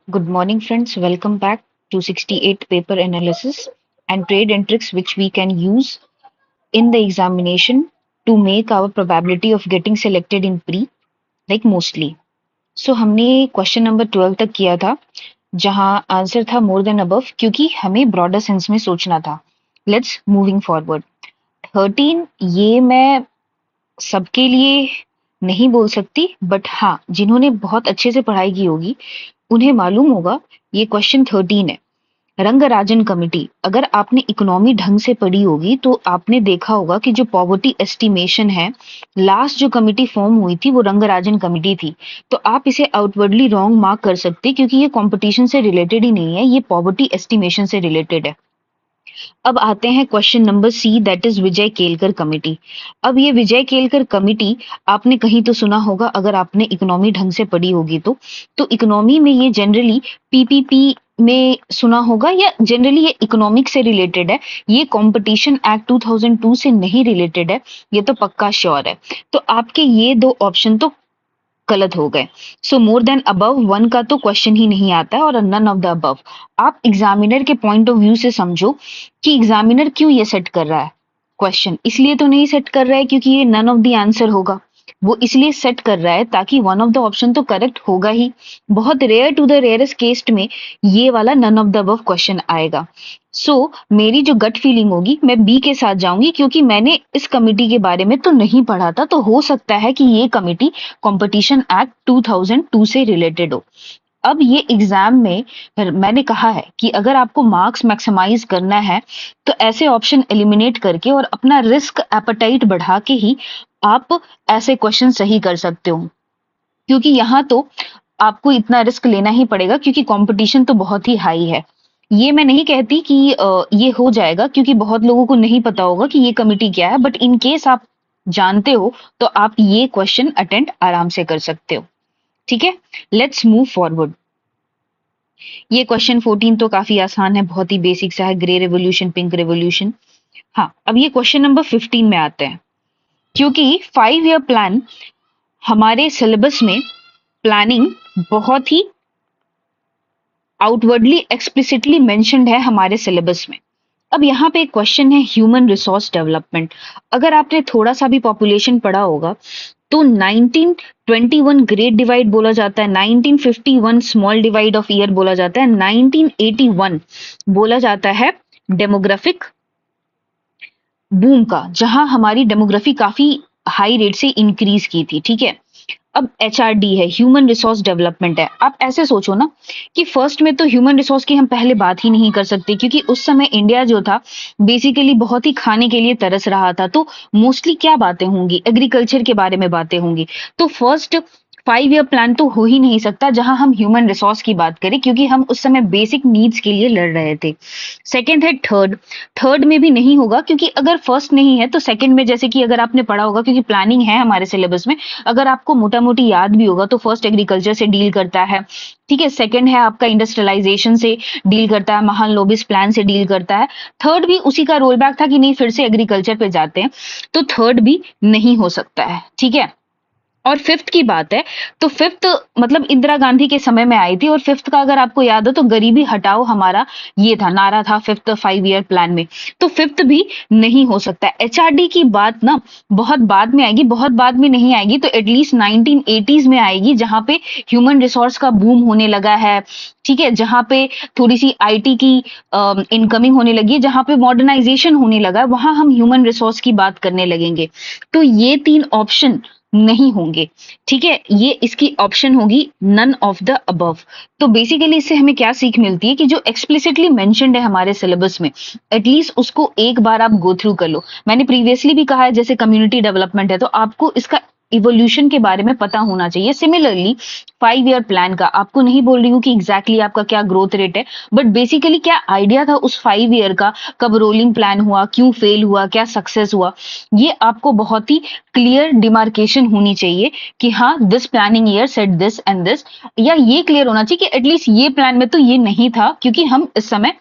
Good morning, friends. Welcome back to 68 paper analysis and trade and tricks which we can use in the examination to make our probability of getting selected in pre like mostly. So हमने question number 12 तक किया था जहां answer था मोर than above क्योंकि हमें broader sense में सोचना था. Let's moving forward. 13 ये मैं सबके लिए नहीं बोल सकती बट हाँ जिन्होंने बहुत अच्छे से पढ़ाई की होगी उन्हें मालूम होगा ये क्वेश्चन 13 है. रंगराजन कमेटी. अगर आपने इकोनॉमी ढंग से पढ़ी होगी तो आपने देखा होगा कि जो पॉवर्टी एस्टिमेशन है लास्ट जो कमेटी फॉर्म हुई थी वो रंगराजन कमेटी थी. तो आप इसे आउटवर्डली रॉन्ग मार्क कर सकते क्योंकि ये कंपटीशन से रिलेटेड ही नहीं है, ये पॉवर्टी एस्टिमेशन से रिलेटेड है. अब आते हैं question number see that is Vijay Kelkar committee. अब ये विजय केलकर कमेटी आपने कहीं तो सुना होगा अगर आपने इकोनॉमी ढंग से पढ़ी होगी तो इकोनॉमी में ये जनरली पीपीपी में सुना होगा या जनरली ये इकोनॉमिक से रिलेटेड है. ये कंपटीशन एक्ट 2002 से नहीं रिलेटेड है, ये तो पक्का श्योर है. तो आपके ये दो ऑप्शन तो गलत हो गए. सो मोर देन अबव वन का तो क्वेश्चन ही नहीं आता है और नन ऑफ द अबव. आप एग्जामिनर के पॉइंट ऑफ व्यू से समझो कि एग्जामिनर क्यों ये सेट कर रहा है क्वेश्चन. इसलिए तो नहीं सेट कर रहा है क्योंकि ये नन ऑफ द आंसर होगा, वो इसलिए सेट कर रहा है ताकि वन ऑफ द ऑप्शन तो करेक्ट होगा ही. बहुत rare to the rarest case में ये वाला none of the above question आएगा. मेरी जो गट फीलिंग होगी मैं बी के साथ जाऊंगी क्योंकि मैंने इस कमिटी के बारे में तो नहीं पढ़ा था, तो हो सकता है कि ये कमिटी कंपटीशन एक्ट 2002 से रिलेटेड हो. अब ये एग्जाम में मैंने कहा है कि अगर आपको मार्क्स मैक्सिमाइज करना है तो ऐसे ऑप्शन एलिमिनेट करके और अपना रिस्क एपेटाइट बढ़ा के ही आप ऐसे क्वेश्चन सही कर सकते हो, क्योंकि यहाँ तो आपको इतना रिस्क लेना ही पड़ेगा क्योंकि कंपटीशन तो बहुत ही हाई है. ये मैं नहीं कहती कि ये हो जाएगा क्योंकि बहुत लोगों को नहीं पता होगा कि ये कमिटी क्या है, बट इन केस आप जानते हो तो आप ये क्वेश्चन अटेंड आराम से कर सकते हो. ठीक है, लेट्स मूव फॉरवर्ड. ये क्वेश्चन 14 तो काफी आसान है, बहुत ही बेसिक सा है, ग्रे रेवोल्यूशन पिंक रेवोल्यूशन. हाँ, अब ये क्वेश्चन नंबर 15 में आते हैं. क्योंकि 5 ईयर प्लान हमारे सिलेबस में प्लानिंग बहुत ही आउटवर्डली एक्सप्लिसिटली मेंशन्ड है हमारे सिलेबस में. अब यहाँ पे एक क्वेश्चन है ह्यूमन रिसोर्स डेवलपमेंट. अगर आपने थोड़ा सा भी पॉपुलेशन पढ़ा होगा तो 1921 ग्रेट डिवाइड बोला जाता है, 1951 स्मॉल डिवाइड ऑफ ईयर बोला जाता है, 1981 बोला जाता है डेमोग्राफिक बूम का, जहां हमारी डेमोग्राफी काफी हाई रेट से इंक्रीज की थी. ठीक है, अब एचआरडी है, ह्यूमन रिसोर्स डेवलपमेंट है. आप ऐसे सोचो ना कि फर्स्ट में तो ह्यूमन रिसोर्स की हम पहले बात ही नहीं कर सकते क्योंकि उस समय इंडिया जो था बेसिकली बहुत ही खाने के लिए तरस रहा था, तो मोस्टली क्या बातें होंगी, एग्रीकल्चर के बारे में बातें होंगी. तो फर्स्ट 5 ईयर प्लान तो हो ही नहीं सकता जहां हम ह्यूमन रिसोर्स की बात करें क्योंकि हम उस समय बेसिक नीड्स के लिए लड़ रहे थे. सेकंड है थर्ड. थर्ड में भी नहीं होगा क्योंकि अगर फर्स्ट नहीं है तो सेकंड में, जैसे कि अगर आपने पढ़ा होगा क्योंकि प्लानिंग है हमारे सिलेबस में, अगर आपको मोटा मोटी याद भी होगा तो फर्स्ट एग्रीकल्चर से डील करता है. ठीक है, सेकंड है आपका इंडस्ट्रियलाइजेशन से डील करता है, महान लोबिस प्लान से डील करता है. थर्ड भी उसी का रोल बैक था कि नहीं फिर से एग्रीकल्चर पे जाते हैं, तो थर्ड भी नहीं हो सकता है. ठीक है, और फिफ्थ की बात है तो फिफ्थ मतलब इंदिरा गांधी के समय में आई थी और फिफ्थ का अगर आपको याद हो तो गरीबी हटाओ हमारा ये था नारा था फिफ्थ 5 ईयर प्लान में, तो फिफ्थ भी नहीं हो सकता. एचआरडी की बात ना बहुत बाद में आएगी, बहुत बाद में नहीं आएगी तो एटलीस्ट 1980s में आएगी जहां पे ह्यूमन रिसोर्स का बूम होने लगा है. ठीक है, जहां पे थोड़ी सी आईटी की इनकमिंग होने लगी है, जहां पे मॉडर्नाइजेशन होने लगा है, वहां हम ह्यूमन रिसोर्स की बात करने लगेंगे. तो ये तीन ऑप्शन नहीं होंगे. ठीक है, ये इसकी ऑप्शन होगी नन ऑफ द अबव. तो बेसिकली इससे हमें क्या सीख मिलती है कि जो एक्सप्लिसिटली मेंशन्ड है हमारे सिलेबस में एटलीस्ट उसको एक बार आप गो थ्रू कर लो. मैंने प्रीवियसली भी कहा है जैसे कम्युनिटी डेवलपमेंट है तो आपको इसका इवोल्यूशन के बारे में पता होना चाहिए. सिमिलरली 5 ईयर प्लान का आपको नहीं बोल रही हूँ कि एग्जैक्टली आपका क्या ग्रोथ रेट है, बट बेसिकली क्या आइडिया था उस 5 ईयर का, कब रोलिंग प्लान हुआ, क्यों फेल हुआ, क्या सक्सेस हुआ, ये आपको बहुत ही क्लियर डिमार्केशन होनी चाहिए कि हाँ this planning year set this and this, या ये क्लियर होना चाहिए कि एटलीस्ट ये प्लान में तो ये नहीं था क्योंकि हम इस समय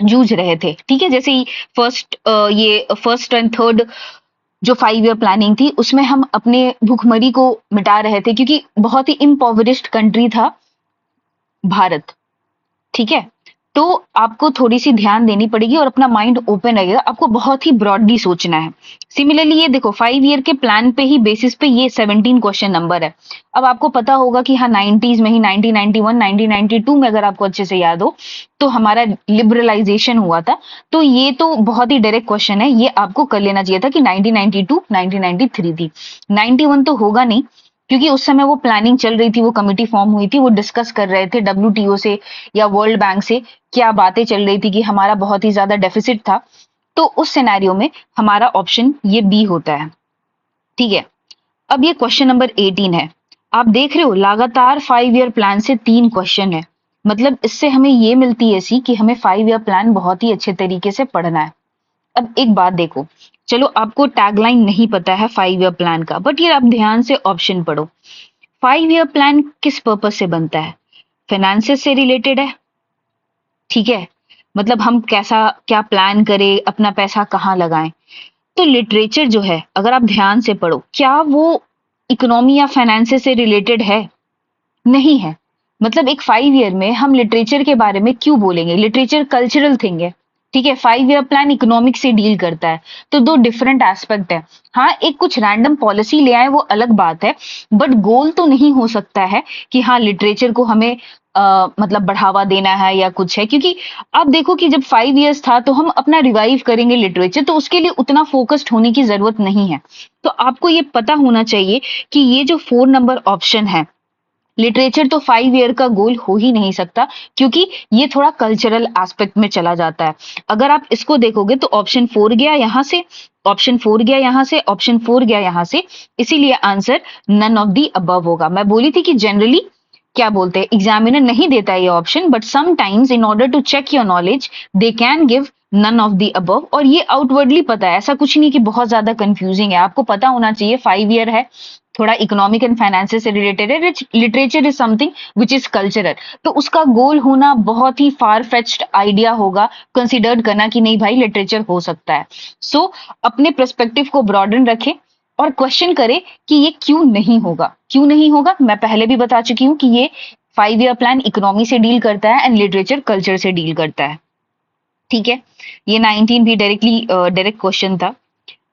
जूझ रहे थे. ठीक है, जैसे ही ये फर्स्ट एंड थर्ड जो 5 ईयर प्लानिंग थी उसमें हम अपने भूखमरी को मिटा रहे थे क्योंकि बहुत ही इम्पोवरिश्ड कंट्री था भारत। ठीक है, तो आपको थोड़ी सी ध्यान देनी पड़ेगी और अपना माइंड ओपन रहेगा, आपको बहुत ही ब्रॉडली सोचना है। सिमिलरली ये देखो 5 ईयर के प्लान पे ही बेसिस पे ये 17 क्वेश्चन नंबर है। अब आपको पता होगा कि हाँ 90s में ही 1991 1992 में अगर आपको अच्छे से याद हो तो हमारा लिबरलाइजेशन हुआ था। तो ये तो बहुत ही डायरेक्ट क्वेश्चन है, ये आपको कर लेना चाहिए था कि 1992 1993 थी। 91 तो होगा नहीं क्योंकि उस समय वो प्लानिंग चल रही थी, वो कमिटी फॉर्म हुई थी, वो डिस्कस कर रहे थे WTO से या वर्ल्ड बैंक से क्या बातें चल रही थी कि हमारा बहुत ही ज्यादा डेफिसिट था। तो उस सिनेरियो में हमारा ऑप्शन ये बी होता है। ठीक है, अब ये क्वेश्चन नंबर 18 है। आप देख रहे हो लगातार 5 ईयर प्लान से 3 क्वेश्चन है, मतलब इससे हमें ये मिलती है सी कि हमें 5 ईयर प्लान बहुत ही अच्छे तरीके से पढ़ना है। अब एक बात देखो, चलो आपको टैगलाइन नहीं पता है 5 ईयर प्लान का, बट ये आप ध्यान से ऑप्शन पढ़ो। 5 ईयर प्लान किस पर्पज से बनता है? फाइनेंसेस से रिलेटेड है। ठीक है, मतलब हम कैसा क्या प्लान करें, अपना पैसा कहाँ लगाएं। तो लिटरेचर जो है अगर आप ध्यान से पढ़ो, क्या वो इकोनॉमी या फाइनेंसेस से रिलेटेड है? नहीं है। मतलब एक 5 ईयर में हम लिटरेचर के बारे में क्यों बोलेंगे? लिटरेचर कल्चरल थिंग है। ठीक है, 5 ईयर प्लान इकोनॉमिक से डील करता है, तो दो डिफरेंट एस्पेक्ट है। हाँ, एक कुछ रैंडम पॉलिसी ले आए वो अलग बात है, बट गोल तो नहीं हो सकता है कि हाँ लिटरेचर को हमें मतलब बढ़ावा देना है या कुछ है। क्योंकि आप देखो कि जब 5 ईयर्स था तो हम अपना रिवाइव करेंगे लिटरेचर, तो उसके लिए उतना फोकस्ड होने की जरूरत नहीं है। तो आपको ये पता होना चाहिए कि ये जो 4 नंबर ऑप्शन है, लिटरेचर तो 5 ईयर का गोल हो ही नहीं सकता, क्योंकि ये थोड़ा कल्चरल एस्पेक्ट में चला जाता है। अगर आप इसको देखोगे तो ऑप्शन 4 गया यहां से, ऑप्शन 4 गया यहां से, ऑप्शन 4 गया यहां से, इसीलिए answer none of the above होगा। मैं बोली थी कि जनरली क्या बोलते हैं, एग्जामिनर नहीं देता है ये option, but sometimes in order to check your knowledge they can give none of the above. और ये आउटवर्डली पता है, ऐसा कुछ नहीं कि बहुत ज्यादा कंफ्यूजिंग है। आपको पता होना चाहिए 5 ईयर है, थोड़ा इकोनॉमिक एंड फाइनेंसेस से रिलेटेड है, literature is something which is cultural, तो उसका गोल होना बहुत ही फार फेच्ड आइडिया होगा कंसिडर्ड करना कि नहीं भाई लिटरेचर हो सकता है। सो अपने पर्सपेक्टिव को ब्रॉडन रखें और क्वेश्चन करें कि ये क्यों नहीं होगा। क्यों नहीं होगा मैं पहले भी बता चुकी हूँ कि ये 5 ईयर प्लान इकोनॉमी से डील करता है एंड लिटरेचर कल्चर से डील करता है। ठीक है, ये 19 भी डायरेक्ट क्वेश्चन था।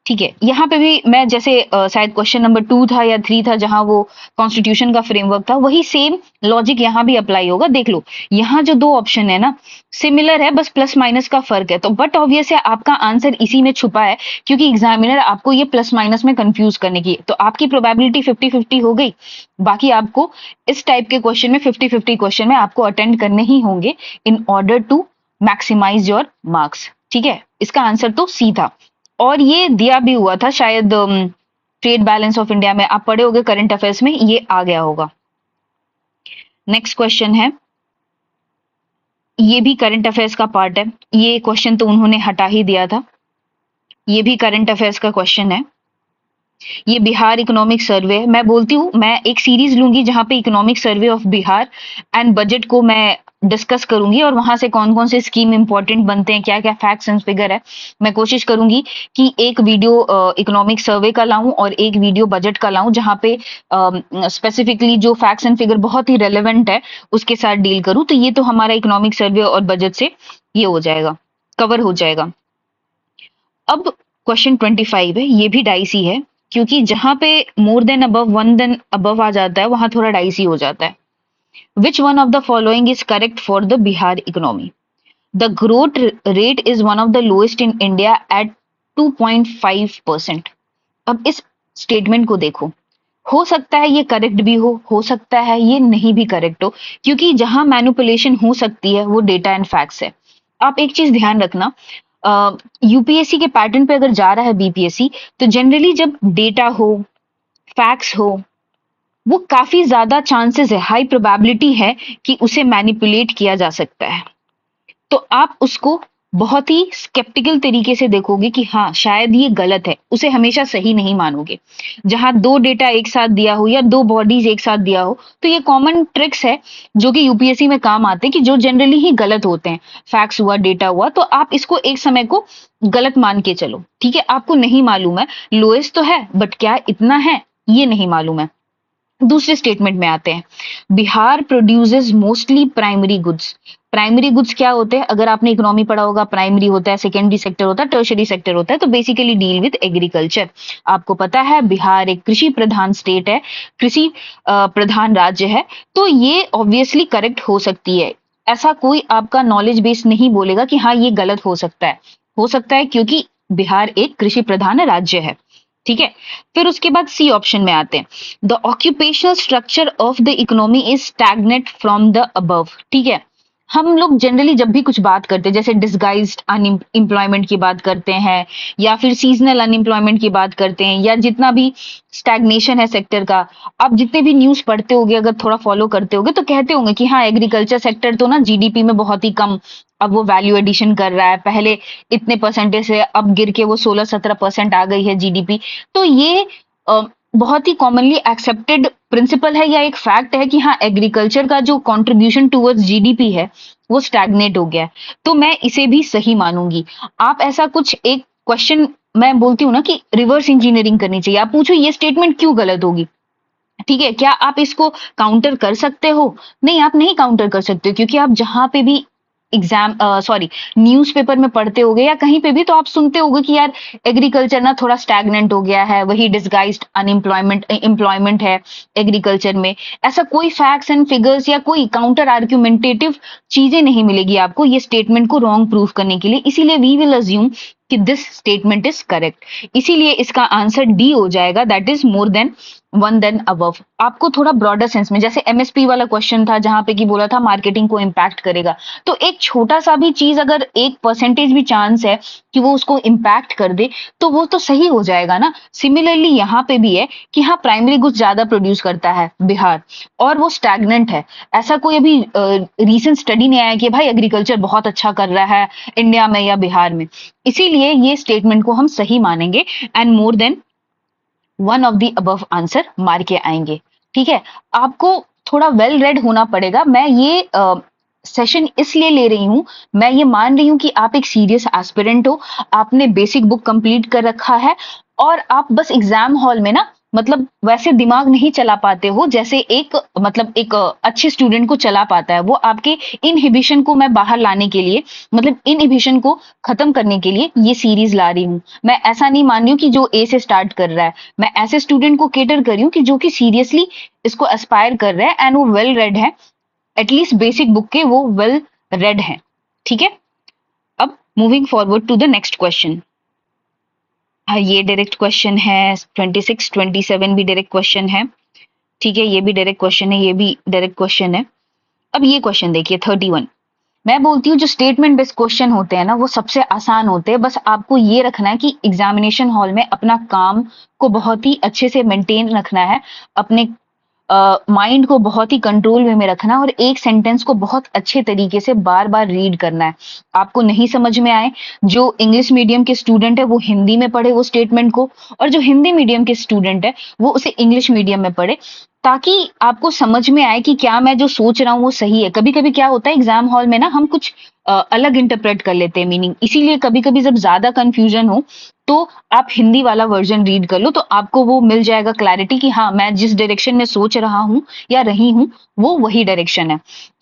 ठीक है, यहाँ पे भी मैं जैसे शायद क्वेश्चन नंबर 2 था या 3 था जहां वो कॉन्स्टिट्यूशन का फ्रेमवर्क था, वही सेम लॉजिक यहाँ भी अप्लाई होगा। देख लो यहाँ जो दो ऑप्शन है ना सिमिलर है, बस प्लस माइनस का फर्क है। तो बट ऑब्वियस है आपका आंसर इसी में छुपा है, क्योंकि एग्जामिनर आपको ये प्लस माइनस में कंफ्यूज करने की, तो आपकी प्रोबेबिलिटी 50-50 हो गई। बाकी आपको इस टाइप के क्वेश्चन में 50-50 क्वेश्चन में आपको अटेंड करने ही होंगे in order to maximise your marks. ठीक है, इसका आंसर तो सी था। और ये दिया भी हुआ था शायद ट्रेड बैलेंस ऑफ इंडिया में, आप पढ़े होगे करंट अफेयर्स में, ये आ गया होगा। नेक्स्ट क्वेश्चन है, ये भी करंट अफेयर्स का पार्ट है, ये क्वेश्चन तो उन्होंने हटा ही दिया था। ये भी करंट अफेयर्स का क्वेश्चन है। ये बिहार इकोनॉमिक सर्वे, मैं बोलती हूँ मैं एक सीरीज लूंगी जहां पे economic survey of Bihar and budget को मैं डिस्कस करूंगी और वहां से कौन कौन से स्कीम इंपॉर्टेंट बनते हैं, क्या क्या फैक्ट्स एंड फिगर है। मैं कोशिश करूंगी कि एक वीडियो इकोनॉमिक सर्वे का लाऊं और एक वीडियो बजट का लाऊं, जहां पे स्पेसिफिकली जो फैक्ट्स एंड फिगर बहुत ही रेलेवेंट है उसके साथ डील करूं। तो ये तो हमारा इकोनॉमिक सर्वे और बजट से ये हो जाएगा, कवर हो जाएगा। अब क्वेश्चन 25 है, ये भी डाइसी है, क्योंकि जहां पे more than above, one than above आ जाता है वहां थोड़ा डाइसी हो जाता है। Which one of the following is correct for the Bihar economy? The growth rate is one of the lowest in India at 2.5%। अब इस स्टेटमेंट को देखो, हो सकता है ये करेक्ट भी हो सकता है ये नहीं भी करेक्ट हो, क्योंकि जहां मैनिपुलेशन हो सकती है वो डेटा एंड फैक्ट्स है। आप एक चीज ध्यान रखना, यूपीएससी के पैटर्न पे अगर जा रहा है बीपीएससी, तो जनरली जब डेटा हो, फैक्ट्स हो, वो काफी ज्यादा चांसेस है, हाई प्रोबेबिलिटी है कि उसे मैनिपुलेट किया जा सकता है। तो आप उसको बहुत ही स्केप्टिकल तरीके से देखोगे कि हाँ शायद ये गलत है, उसे हमेशा सही नहीं मानोगे। जहां दो डेटा एक साथ दिया हो या दो बॉडीज एक साथ दिया हो, तो ये कॉमन ट्रिक्स है जो कि यूपीएससी में काम आते हैं, कि जो जनरली ही गलत होते हैं, फैक्ट्स हुआ डेटा हुआ, तो आप इसको एक समय को गलत मान के चलो। ठीक है, आपको नहीं मालूम है लोएस्ट तो है, बट क्या इतना है ये नहीं मालूम है। दूसरे स्टेटमेंट में आते हैं, Bihar produces mostly primary goods. Primary goods क्या होते हैं? अगर आपने इकोनॉमी पढ़ा होगा, प्राइमरी होता है, सेकेंडरी सेक्टर होता है, टर्शरी सेक्टर होता है, तो बेसिकली डील विद एग्रीकल्चर। आपको पता है बिहार एक कृषि प्रधान स्टेट है, कृषि प्रधान राज्य है, तो ये ऑब्वियसली करेक्ट हो सकती है। ऐसा कोई आपका नॉलेज बेस नहीं बोलेगा कि हाँ ये गलत हो सकता है क्योंकि बिहार एक कृषि प्रधान राज्य है। ठीक है, फिर उसके बाद सी ऑप्शन में आते हैं, the occupational structure of the economy is stagnate from the above. ठीक है, हम लोग जनरली जब भी कुछ बात करते हैं, जैसे डिसगाइज्ड अनएम्प्लॉयमेंट की बात करते हैं, या फिर सीजनल अनएम्प्लॉयमेंट की बात करते हैं, या जितना भी स्टैग्नेशन है सेक्टर का, आप जितने भी न्यूज पढ़ते होगे, अगर थोड़ा फॉलो करते होगे, तो कहते होंगे कि हाँ एग्रीकल्चर सेक्टर तो ना जीडीपी में बहुत ही कम, अब वो वैल्यू एडिशन कर रहा है, पहले इतने परसेंटेज से अब गिर के वो 16-17% आ गई है जीडीपी। तो ये बहुत ही कॉमनली एक्सेप्टेड प्रिंसिपल है या एक फैक्ट है कि हाँ एग्रीकल्चर का जो कंट्रीब्यूशन टुवर्ड्स जीडीपी है वो स्टैग्नेट हो गया है, तो मैं इसे भी सही मानूंगी। आप ऐसा कुछ एक क्वेश्चन, मैं बोलती हूँ ना कि रिवर्स इंजीनियरिंग करनी चाहिए, आप पूछो ये स्टेटमेंट क्यों गलत होगी। ठीक है, क्या आप इसको काउंटर कर सकते हो? नहीं, आप नहीं काउंटर कर सकते, क्योंकि आप जहां पे भी एग्जाम सॉरी न्यूज़पेपर में पढ़ते होगे या कहीं पे भी, तो आप सुनते होगे कि यार एग्रीकल्चर ना थोड़ा स्टैग्नेंट हो गया है, वही डिसगाइज्ड अनएम्प्लॉयमेंट एम्प्लॉयमेंट है एग्रीकल्चर में। ऐसा कोई फैक्ट्स एंड फिगर्स या कोई काउंटर आर्ग्यूमेंटेटिव चीजें नहीं मिलेगी आपको ये स्टेटमेंट को रॉन्ग प्रूफ करने के लिए, इसीलिए वी विल अज्यूम कि दिस स्टेटमेंट इज करेक्ट। इसीलिए इसका आंसर डी हो जाएगा, that is more than one than above. आपको थोड़ा ब्रॉडर सेंस में, जैसे एमएसपी वाला क्वेश्चन था जहां पे कि बोला था मार्केटिंग को इम्पैक्ट करेगा, तो एक छोटा सा भी चीज अगर 1% भी चांस है कि वो उसको इम्पैक्ट कर दे, तो वो तो सही हो जाएगा ना। सिमिलरली यहाँ पे भी है कि हाँ प्राइमरी गुड्स ज्यादा प्रोड्यूस करता है बिहार, और वो स्टैग्नेंट है। ऐसा कोई अभी रीसेंट स्टडी नहीं आया कि भाई एग्रीकल्चर बहुत अच्छा कर रहा है इंडिया में या बिहार में, इसीलिए ये स्टेटमेंट को हम सही मानेंगे and more than one of the above answer मार के आएंगे। ठीक है, आपको थोड़ा वेल रेड होना पड़ेगा। मैं ये सेशन इसलिए ले रही हूं, मैं ये मान रही हूं कि आप एक सीरियस एस्पिरेंट हो, आपने बेसिक बुक कंप्लीट कर रखा है, और आप बस एग्जाम हॉल में ना मतलब वैसे दिमाग नहीं चला पाते हो जैसे एक मतलब एक अच्छे स्टूडेंट को चला पाता है। वो आपके इनहिबिशन को मैं बाहर लाने के लिए, मतलब इनहिबिशन को खत्म करने के लिए ये सीरीज ला रही हूँ। मैं ऐसा नहीं मान रही हूँ कि जो ए से स्टार्ट कर रहा है, मैं ऐसे स्टूडेंट को केटर कर रही हूँ कि जो कि सीरियसली इसको एस्पायर कर रहे हैं एंड वो वेल रेड है, एटलीस्ट बेसिक बुक के वो वेल रेड है। ठीक है, अब moving forward to the next question. ये डायरेक्ट क्वेश्चन है, 26 27 भी डायरेक्ट क्वेश्चन है। ठीक है, ये भी डायरेक्ट क्वेश्चन है, ये भी डायरेक्ट क्वेश्चन है। अब ये क्वेश्चन देखिए 31। मैं बोलती हूँ जो स्टेटमेंट बेस्ड क्वेश्चन होते हैं ना वो सबसे आसान होते हैं, बस आपको ये रखना है कि एग्जामिनेशन हॉल में अपना काम को बहुत ही अच्छे से मेंटेन रखना है, अपने माइंड को बहुत ही कंट्रोल वे में रखना है, और एक सेंटेंस को बहुत अच्छे तरीके से बार बार रीड करना है। आपको नहीं समझ में आए, जो इंग्लिश मीडियम के स्टूडेंट है वो हिंदी में पढ़े वो स्टेटमेंट को, और जो हिंदी मीडियम के स्टूडेंट है वो उसे इंग्लिश मीडियम में पढ़े, ताकि आपको समझ में आए कि क्या मैं जो सोच रहा हूँ वो सही है। कभी कभी क्या होता है एग्जाम हॉल में ना हम कुछ अलग इंटरप्रेट कर लेते हैं मीनिंग, इसीलिए कभी कभी जब ज्यादा कंफ्यूजन हो तो आप हिंदी वाला वर्जन रीड कर लो, तो आपको वो मिल जाएगा क्लैरिटी कि हाँ मैं जिस डायरेक्शन में सोच रहा हूँ या रही हूँ वो वही डायरेक्शन है।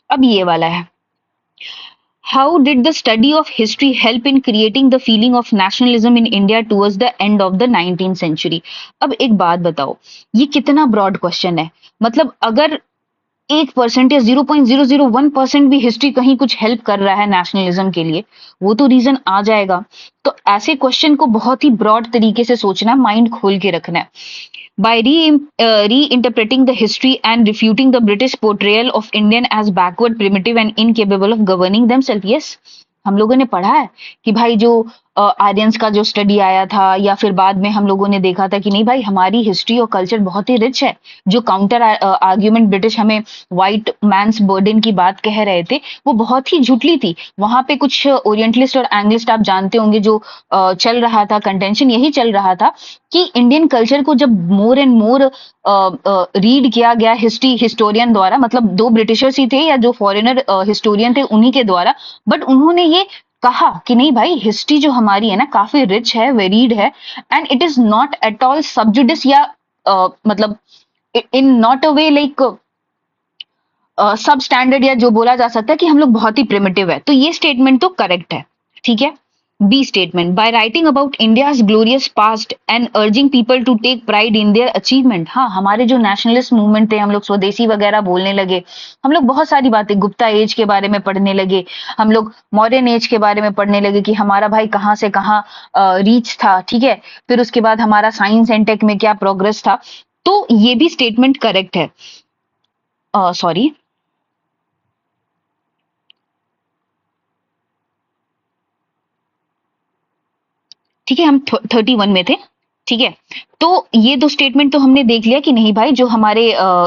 अब ये वाला है, how did the study of history help in creating the feeling of nationalism in India towards the end of the 19th century. अब एक बात बताओ, ये कितना ब्रॉड क्वेश्चन है, मतलब अगर 1% या 0.001% भी हिस्ट्री कहीं कुछ हेल्प कर रहा है नेशनलिज्म के लिए, वो तो रीजन आ जाएगा। तो ऐसे क्वेश्चन को बहुत ही ब्रॉड तरीके से सोचना, माइंड खोल के रखना है। By reinterpreting the history and refuting the British portrayal of Indian as backward, primitive and incapable of governing themselves. Yes, हम लोगों ने पढ़ा है कि भाई जो आर्यंस का जो स्टडी आया था, या फिर बाद में हम लोगों ने देखा था कि नहीं भाई हमारी हिस्ट्री और कल्चर बहुत ही रिच है। जो काउंटर आर्ग्यूमेंट ब्रिटिश हमें व्हाइट मैंस बर्डन की बात कह रहे थे वो बहुत ही झुटली थी। वहां पे कुछ ओरिएंटलिस्ट और एंग्लिस्ट आप जानते होंगे, जो चल रहा था कंटेंशन यही चल रहा था कि इंडियन कल्चर को जब मोर एंड मोर रीड किया गया हिस्ट्री हिस्टोरियन द्वारा, मतलब दो ब्रिटिशर्स ही थे या जो फॉरेनर हिस्टोरियन थे उन्हीं के द्वारा, बट उन्होंने ये कहा कि नहीं भाई हिस्ट्री जो हमारी है ना काफी रिच है, वेरीड है, and it is not at all sub judice या मतलब in not a way like सब स्टैंडर्ड या जो बोला जा सकता है कि हम लोग बहुत ही प्रिमिटिव है, तो ये स्टेटमेंट तो करेक्ट है। ठीक है। B statement, by writing about India's glorious past and urging people to take pride in their achievement. हाँ, हमारे जो नेशनलिस्ट मूवमेंट थे, हम लोग स्वदेशी वगैरह बोलने लगे, हम लोग बहुत सारी बातें गुप्ता एज के बारे में पढ़ने लगे, हम लोग मॉडर्न एज के बारे में पढ़ने लगे कि हमारा भाई कहाँ से कहाँ रीच था। ठीक है। फिर उसके बाद हमारा साइंस एंड टेक में क्या प्रोग्रेस था। तो ये भी स्टेटमेंट करेक्ट है। सॉरी, ठीक है, हम 31 में थे। ठीक है। तो ये दो स्टेटमेंट तो हमने देख लिया कि नहीं भाई, जो हमारे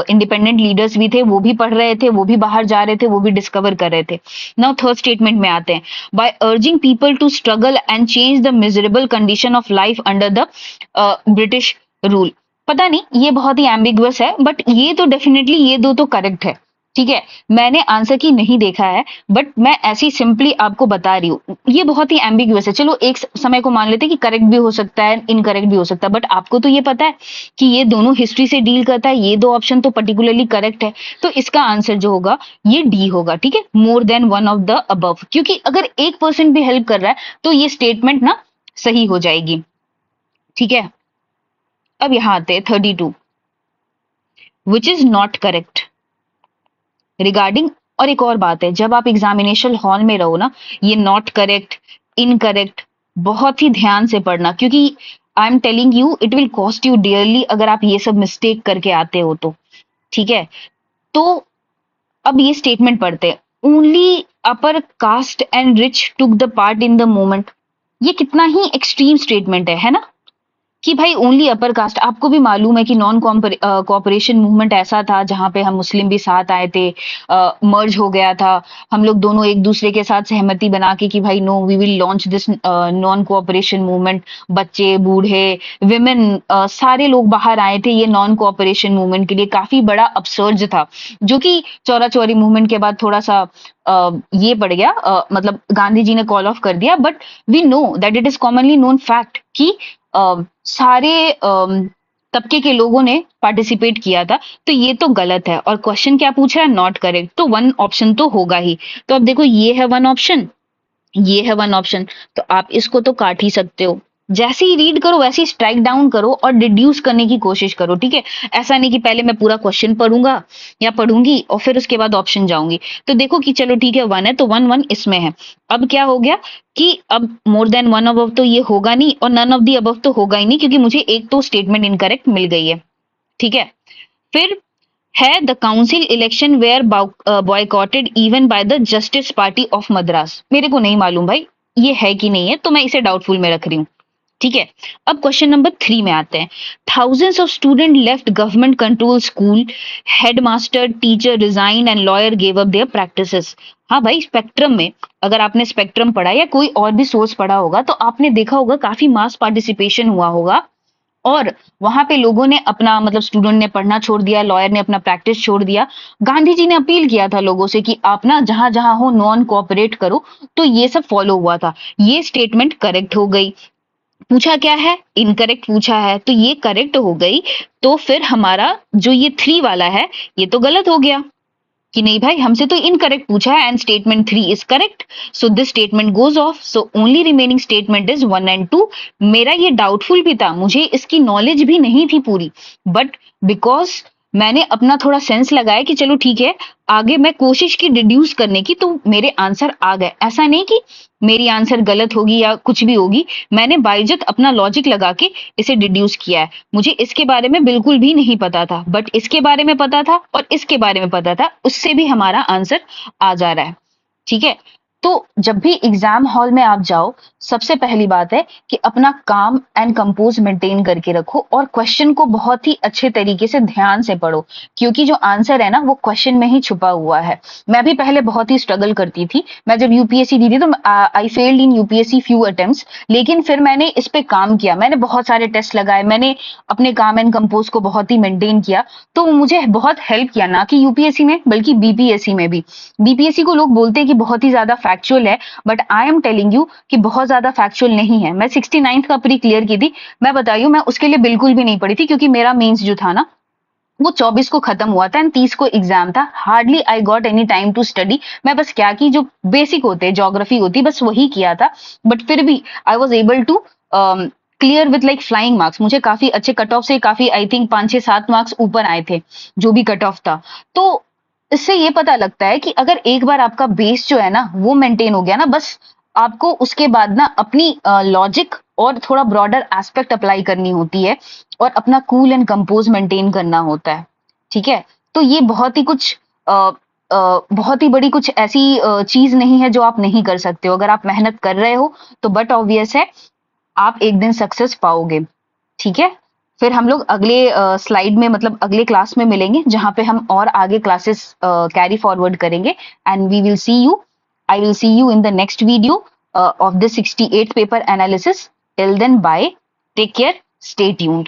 इंडिपेंडेंट लीडर्स भी थे वो भी पढ़ रहे थे, वो भी बाहर जा रहे थे, वो भी डिस्कवर कर रहे थे। नाउ थर्ड स्टेटमेंट में आते हैं, by urging people to struggle and change the miserable condition of life under the British rule. पता नहीं, ये बहुत ही एम्बिगुअस है, बट ये तो डेफिनेटली ये दो तो करेक्ट है। ठीक है। मैंने आंसर की नहीं देखा है, बट मैं ऐसी सिंपली आपको बता रही हूँ। ये बहुत ही एम्बिगुअस है। चलो एक समय को मान लेते हैं कि करेक्ट भी हो सकता है, इनकरेक्ट भी हो सकता है, बट आपको तो ये पता है कि ये दोनों हिस्ट्री से डील करता है, ये दो ऑप्शन तो पर्टिकुलरली करेक्ट है। तो इसका आंसर जो होगा ये डी होगा। ठीक है, मोर than one of the above, क्योंकि अगर 1% भी हेल्प कर रहा है तो ये स्टेटमेंट ना सही हो जाएगी। ठीक है। अब यहां आते हैं 32, which is not correct regarding. और एक और बात है, जब आप एग्जामिनेशन हॉल में रहो ना, ये नॉट करेक्ट, इनकरेक्ट बहुत ही ध्यान से पढ़ना, क्योंकि I am telling you it will cost you dearly अगर आप ये सब मिस्टेक करके आते हो तो। ठीक है। तो अब ये स्टेटमेंट पढ़ते हैं, only upper caste and rich took the part in the movement. ये कितना ही एक्सट्रीम स्टेटमेंट है ना, कि भाई ओनली अपर कास्ट। आपको भी मालूम है कि नॉन कॉपरेशन मूवमेंट ऐसा था जहां पे हम मुस्लिम भी साथ आए थे, मर्ज हो गया था, हम लोग दोनों एक दूसरे के साथ सहमति बना के कि भाई no we will launch this non cooperation movement. बच्चे, बूढ़े, विमेन, सारे लोग बाहर आए थे ये नॉन कोऑपरेशन मूवमेंट के लिए। काफी बड़ा अपसर्ज था, जो कि चौरा चौरी मूवमेंट के बाद थोड़ा सा ये पड़ गया, मतलब गांधी जी ने कॉल ऑफ कर दिया। But we know that it is commonly known fact कि सारे तबके के लोगों ने पार्टिसिपेट किया था। तो ये तो गलत है, और क्वेश्चन क्या पूछ रहा है, नॉट करेक्ट, तो वन ऑप्शन तो होगा ही। तो अब देखो, ये है वन ऑप्शन, ये है वन ऑप्शन, तो आप इसको तो काट ही सकते हो। जैसे ही रीड करो वैसे ही स्ट्राइक डाउन करो और डिड्यूस करने की कोशिश करो। ठीक है। ऐसा नहीं कि पहले मैं पूरा क्वेश्चन पढ़ूंगा या पढ़ूंगी और फिर उसके बाद ऑप्शन जाऊंगी। तो देखो कि चलो ठीक है, वन है तो वन वन इसमें है। अब क्या हो गया कि अब मोर देन वन अबव तो ये होगा नहीं, और नन ऑफ दी अबव तो होगा ही नहीं, क्योंकि मुझे एक तो स्टेटमेंट इनकरेक्ट मिल गई है। ठीक है। फिर है, the council election were boycotted even by the justice party of Madras. मेरे को नहीं मालूम भाई ये है कि नहीं है, तो मैं इसे डाउटफुल में रख रही हूँ। ठीक है। अब क्वेश्चन नंबर 3 में आते हैं, thousands of student left government control school, headmaster, teacher resign and lawyer gave up their practices. हाँ भाई, स्पेक्ट्रम में अगर आपने स्पेक्ट्रम पढ़ा या कोई और भी सोर्स पढ़ा होगा तो आपने देखा होगा काफी मास पार्टिसिपेशन हुआ होगा, और वहां पे लोगों ने अपना, मतलब स्टूडेंट ने पढ़ना छोड़ दिया, लॉयर ने अपना प्रैक्टिस छोड़ दिया। गांधी जी ने अपील किया था लोगों से कि आप ना जहां जहां हो नॉन कोऑपरेट करो, तो ये सब फॉलो हुआ था। ये स्टेटमेंट करेक्ट हो गई। पूछा क्या है, इनकरेक्ट पूछा है, तो ये करेक्ट हो गई। तो फिर हमारा जो ये 3 वाला है ये तो गलत हो गया कि नहीं भाई, हमसे तो इनकरेक्ट पूछा है, and statement 3 is correct, so this statement goes off. So only remaining statement is 1 and 2। मेरा ये डाउटफुल भी था, मुझे इसकी नॉलेज भी नहीं थी पूरी, बट बिकॉज मैंने अपना थोड़ा सेंस लगाया कि चलो ठीक है, आगे मैं कोशिश की डिड्यूस करने की, तो मेरे आंसर आ गए। ऐसा नहीं कि मेरी आंसर गलत होगी या कुछ भी होगी, मैंने बाइजत अपना लॉजिक लगा के इसे डिड्यूस किया है। मुझे इसके बारे में बिल्कुल भी नहीं पता था, बट इसके बारे में पता था और इसके बारे में पता था, उससे भी हमारा आंसर आ जा रहा है। ठीक है। तो जब भी एग्जाम हॉल में आप जाओ, सबसे पहली बात है कि अपना काम एंड कंपोज मेंटेन करके रखो, और क्वेश्चन को बहुत ही अच्छे तरीके से ध्यान से पढ़ो, क्योंकि जो आंसर है ना वो क्वेश्चन में ही छुपा हुआ है। मैं भी पहले बहुत ही स्ट्रगल करती थी, मैं जब यूपीएससी दी थी तो I failed in UPSC few attempts, लेकिन फिर मैंने इस पे काम किया, मैंने बहुत सारे टेस्ट लगाए, मैंने अपने काम एंड कंपोज को बहुत ही मेंटेन किया, तो मुझे बहुत हेल्प किया, ना कि यूपीएससी में बल्कि बीपीएससी में भी। बीपीएससी को लोग बोलते हैं कि बहुत ही ज्यादा फैक्चुअल है, but I am telling you कि बहुत ज्यादा फैक्चुअल नहीं है। मैं 69th का प्री क्लियर की थी, मैं बताई हूँ, मैं उसके लिए बिल्कुल भी नहीं पढ़ी थी, क्योंकि मेरा मेंस जो था ना वो 24 को खत्म हुआ था एंड 30 को एग्जाम था. Hardly I got any time to study. मैं बस क्या की, जो बेसिक होते हैं, ज्योग्राफी होती, बस वही किया था. बट फिर भी I was able to clear with like flying marks. मुझे काफी अच्छे कट ऑफ से, काफी आई थिंक 5 6 7 मार्क्स ऊपर आए थे, जो भी कट ऑफ था. तो इससे ये पता लगता है कि अगर एक बार आपका बेस जो है ना वो मेंटेन हो गया ना, बस आपको उसके बाद ना अपनी लॉजिक और थोड़ा ब्रॉडर एस्पेक्ट अप्लाई करनी होती है और अपना कूल एंड कंपोज मेंटेन करना होता है. ठीक है. तो ये बहुत ही कुछ बहुत ही बड़ी कुछ ऐसी चीज नहीं है जो आप नहीं कर सकते हो. अगर आप मेहनत कर रहे हो तो बट ऑब्वियस है आप एक दिन सक्सेस पाओगे. ठीक है. फिर हम लोग अगले स्लाइड में, मतलब अगले क्लास में मिलेंगे, जहां पे हम और आगे क्लासेस कैरी फॉरवर्ड करेंगे. And we will see you, I will see you in the next video of the 68 paper analysis. Till then, bye. Take care. Stay tuned.